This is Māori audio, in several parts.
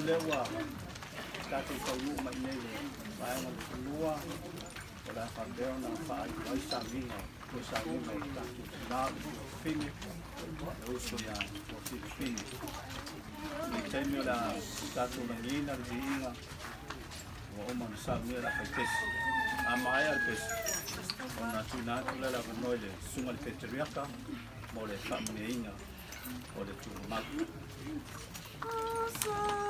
Lewa kati kaulu mainele bae na lua ora fandeo na fai vai saminga ko saminga kati na fini uso ya fini ni taimi la katu na nina zinga wa oma saminga la pes amaya pes ona tuna tula la noile sunga le petriaka mole famneinga ole tu mak So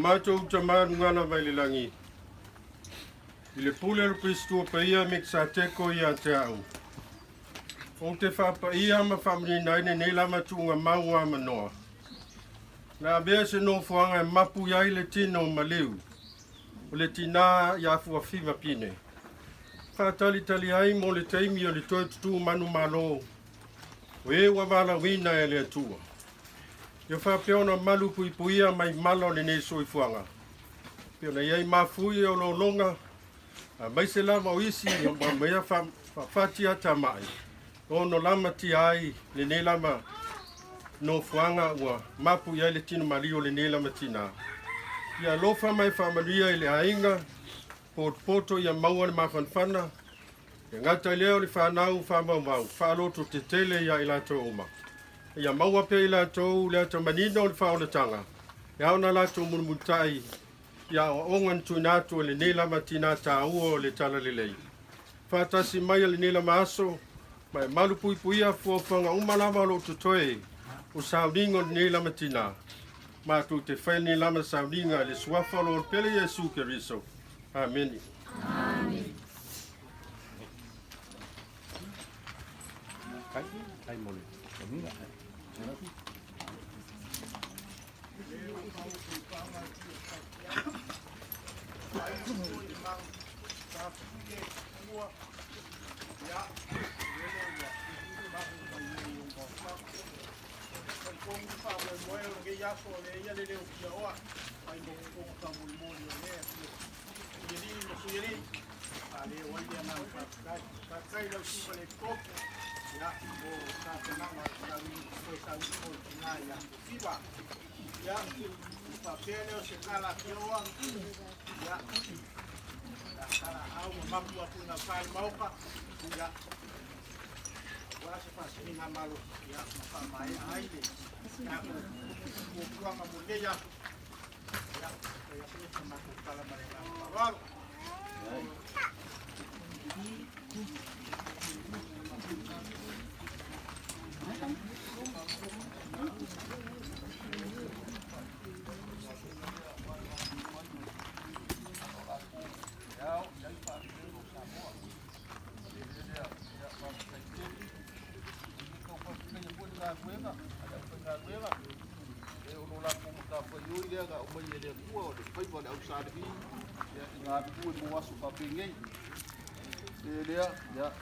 macho utaman ngana mai le langi. Ile pule o Kristo pa ia miksa teko ia te au. O te whapa ia ma whamri nai ne lama tunga maua manoa. Nā bea se no fuanga e mapu iai le tino maliu. O le tina ia fua whima pine. Whātali tali ai mo le teimi o le toi tutu manu malo. O e wawala wina e le atua. Ia whapeona malu pui puia mai malo le ne soi fuanga. Peona iai mafui o lo longa. Mai se lama o isi o mea whatia tamai. Ono lama ti ai le ne lama no fuanga ua mapu ia le tino malio le ne lama tina. Ia lofa mai whamaria i le ainga. Poto ia maua le mawhanwhana. Ia ngata leo le whanau whamau. Whaloto te tele ia i lato oma. Ia maua pe i lato le ato manino le whaonatanga. Ia ona lato munumutai. Ia o ongan tuinatu le ne lama tina ta ua le tala le lei. Whatasi mai le ne lama aso. Mai malu pui puia fuafanga umalama lo tutoe. O sauningo ne lama tina. Matu te whaini lama sauninga le suafalo o pele Yesu Keriso. Amen. Amen. Ai mole.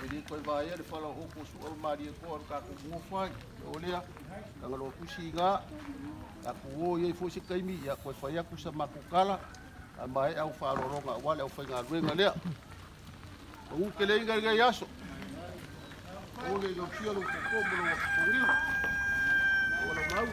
Ele foi vai ele falou o curso Maria cor ka ko mo fai olha ngalo kusinga ka ko ye fo se kaimi ya ko fa ya kusa makukala mai au fa roronga wala au fa ngalwenga le o ke le inga ga yaso o le yo fiolo ko ko mo ko ri wala mau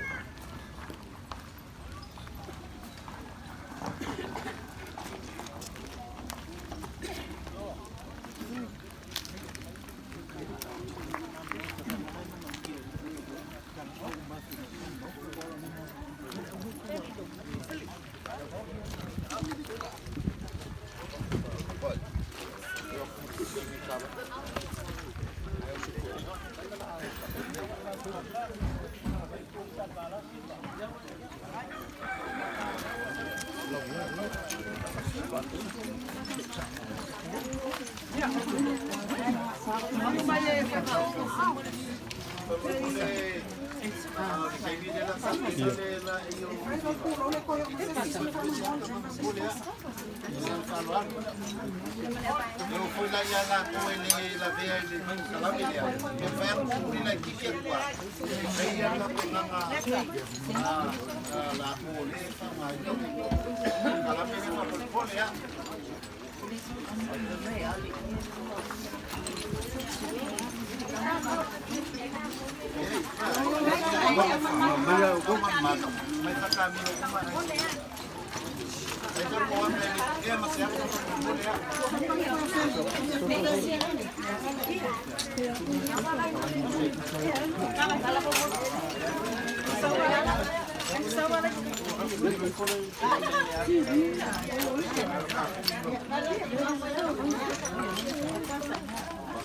Eu fui lá e lá com ele, lá veio ele, lá veio ele, eu fui por ele aqui que é qual, aí ela lá com lá veio lá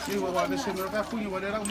Sí, voy a decir, no te fui, voy a ir a un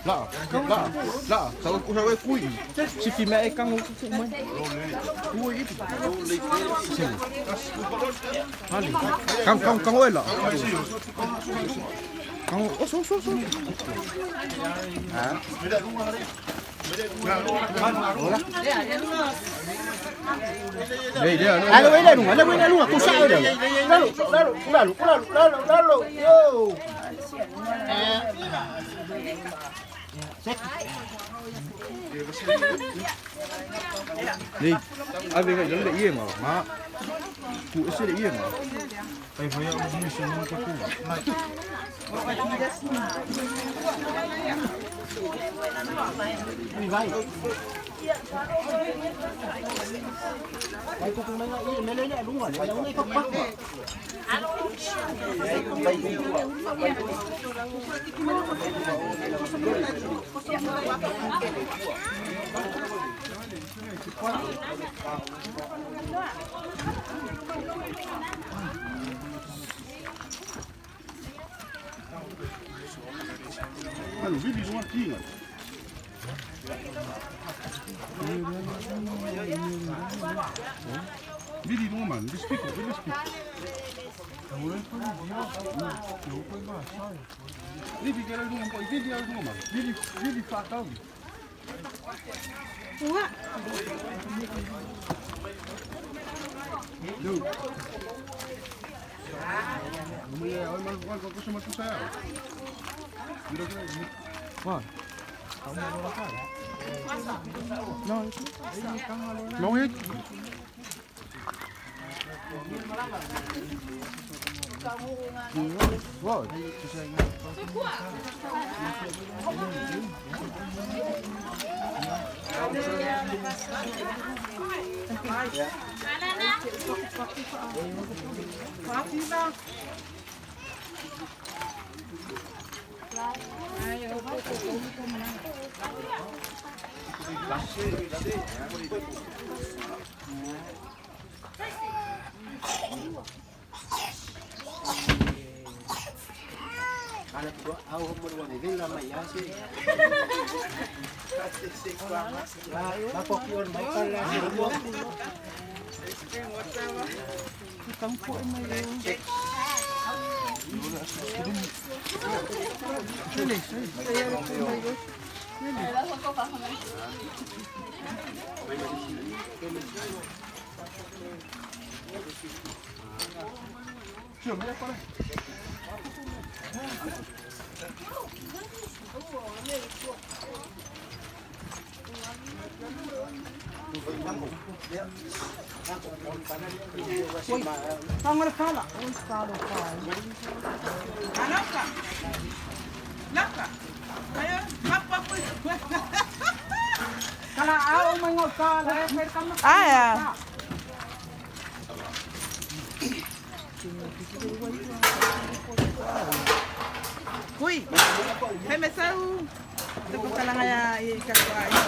Lah, tahu aku sampai kui. Si Fima ikan aku main. Kui itu. Kang oi lah. Kang so. Ha? Dia. Lalu aku sah dia. Lalu. Yo. Ni, abi kan jalan dia mah. Mak. Ku isi dia mah. Ai saya begini semua tu. Ni baik. Ai tu pun mana ini melenya luar. Yang ni kau pak. Aduh, bibi semua tinggal. Bibi semua man, bibi speak. Bibi kalau rumah kau, bibi kalau rumah, bibi fakau. Wah. Duh. Mulai awal malam kau sama tu saya. Kira-kira ni. Wah. Kamu mau makan? No. Mau it? Wow. Pangalakala. Uy, kalo pa. Laka. Laka. Ayo, apa pun. Kala ao may ngol kala. Ah, ya. Uy, hey mesau. Ito ko lang kaya ikakwa.